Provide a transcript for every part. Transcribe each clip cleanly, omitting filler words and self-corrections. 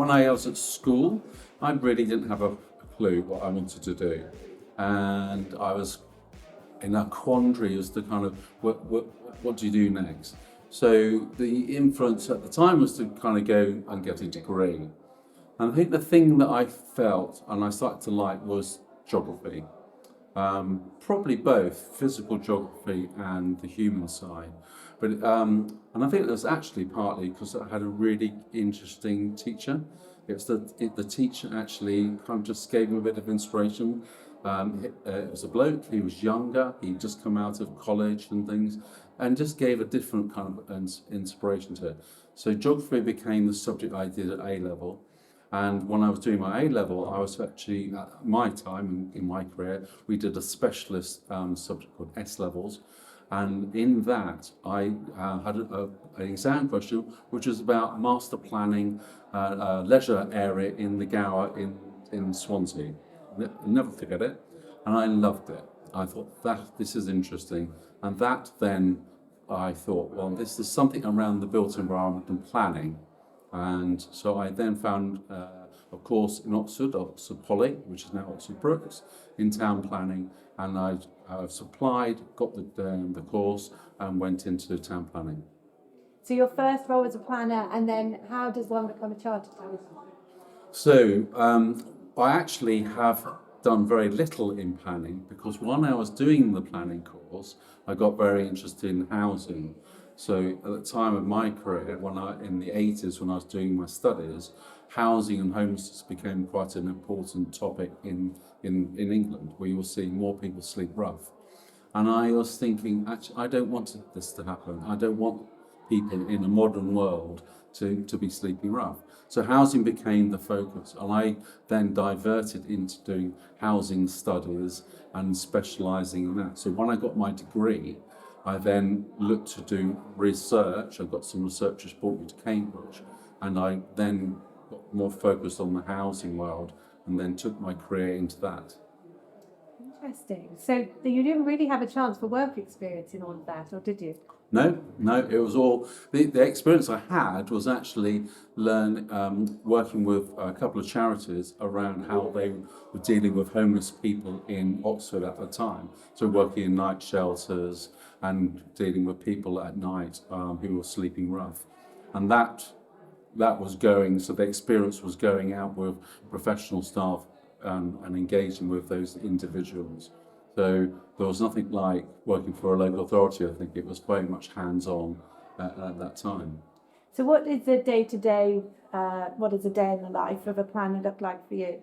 when I was at school, I really didn't have a clue what I wanted to do. And I was in a quandary as to kind of what do you do next? So the influence at the time was to kind of go and get a degree. And I think the thing that I felt and I started to like was geography. Probably both physical geography and the human side. And I think it was actually partly because I had a really interesting teacher. The teacher actually kind of just gave me a bit of inspiration. It was a bloke, he was younger, he'd just come out of college and things, and just gave a different kind of inspiration to it. So geography became the subject I did at A level. And when I was doing my A level, I was actually, at my time in my career, we did a specialist subject called S levels. And in that, I had an exam question which was about master planning a leisure area in the Gower in Swansea. I'll never forget it. And I loved it. I thought this is interesting. And that then I thought, well, this is something around the built environment and planning. And so I then found a course in Oxford Poly, which is now Oxford Brookes, in town planning. And I applied, got the course, and went into town planning. So your first role as a planner, and then how does one become a chartered planner? So I actually have done very little in planning because when I was doing the planning course, I got very interested in housing. So at the time of my career, in the 80s, when I was doing my studies, housing and homelessness became quite an important topic in England, where you were seeing more people sleep rough. And I was thinking, actually, I don't want this to happen. I don't want people in a modern world to be sleeping rough. So housing became the focus. And I then diverted into doing housing studies and specialising in that. So when I got my degree, I then looked to do research. I got some researchers brought me to Cambridge, and I then got more focused on the housing world and then took my career into that. Interesting. So you didn't really have a chance for work experience in all of that, or did you? No, it was all, the experience I had was actually working with a couple of charities around how they were dealing with homeless people in Oxford at the time. So working in night shelters and dealing with people at night who were sleeping rough. And that was going, so the experience was going out with professional staff and engaging with those individuals. So there was nothing like working for a local authority. I think it was very much hands-on at that time. So what is the day-to-day, what does a day in the life of a planner look like for you?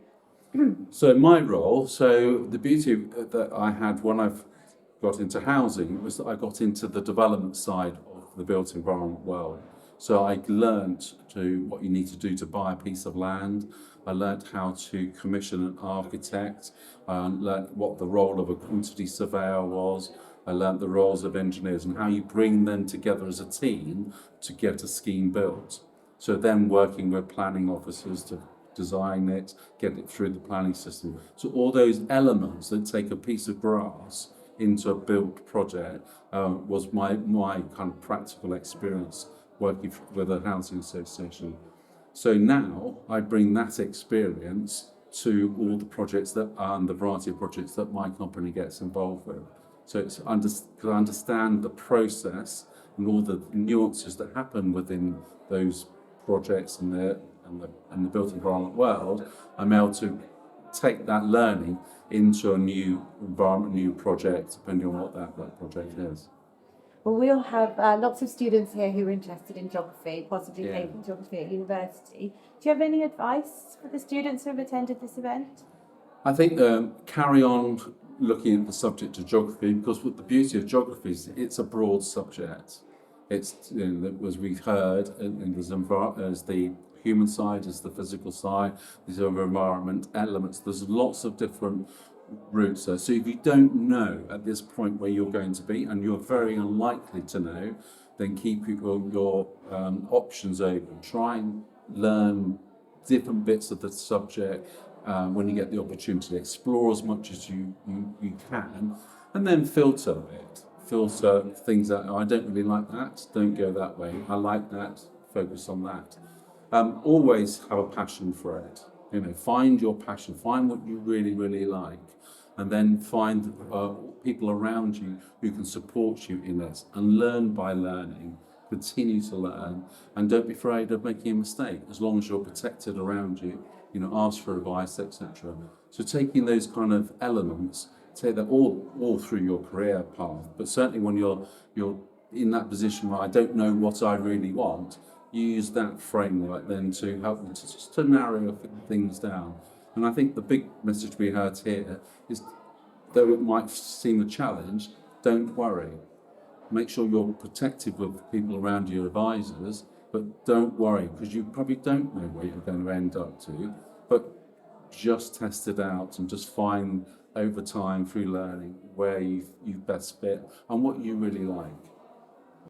So my role, the beauty that I had when I've got into housing was that I got into the development side of the built environment world. So I learnt what you need to do to buy a piece of land. I learnt how to commission an architect. I learnt what the role of a quantity surveyor was. I learnt the roles of engineers and how you bring them together as a team to get a scheme built. So then working with planning officers to design it, get it through the planning system. So all those elements that take a piece of grass into a built project was my kind of practical experience working with a housing association. So now I bring that experience to all the projects the variety of projects that my company gets involved with. So it's to understand the process and all the nuances that happen within those projects and the built environment world. I'm able to take that learning into a new environment, new project, depending on what that project is. Well, we'll have lots of students here who are interested in geography, possibly taking geography at university. Do you have any advice for the students who have attended this event? I think carry on looking at the subject of geography, because what the beauty of geography is it's a broad subject. It's, as we heard, and there's the human side, there's the physical side, there's other environment elements. There's lots of different routes there. So if you don't know at this point where you're going to be, and you're very unlikely to know, then keep your options open. Try and learn different bits of the subject when you get the opportunity. Explore as much as you can, and then filter it. Filter things that I don't really like that. Don't go that way. I like that. Focus on that. Always have a passion for it. Find your passion, find what you really, really like, and then find people around you who can support you in this, and learn by learning. Continue to learn, and don't be afraid of making a mistake. As long as you're protected around you, ask for advice, etc. So taking those kind of elements, take that all through your career path, but certainly when you're in that position where I don't know what I really want, use that framework then to help you to narrow things down. And I think the big message we heard here is, though it might seem a challenge, don't worry. Make sure you're protective of people around you, your advisors, but don't worry, because you probably don't know where you're going to end up to, but just test it out and just find over time through learning where you best fit and what you really like.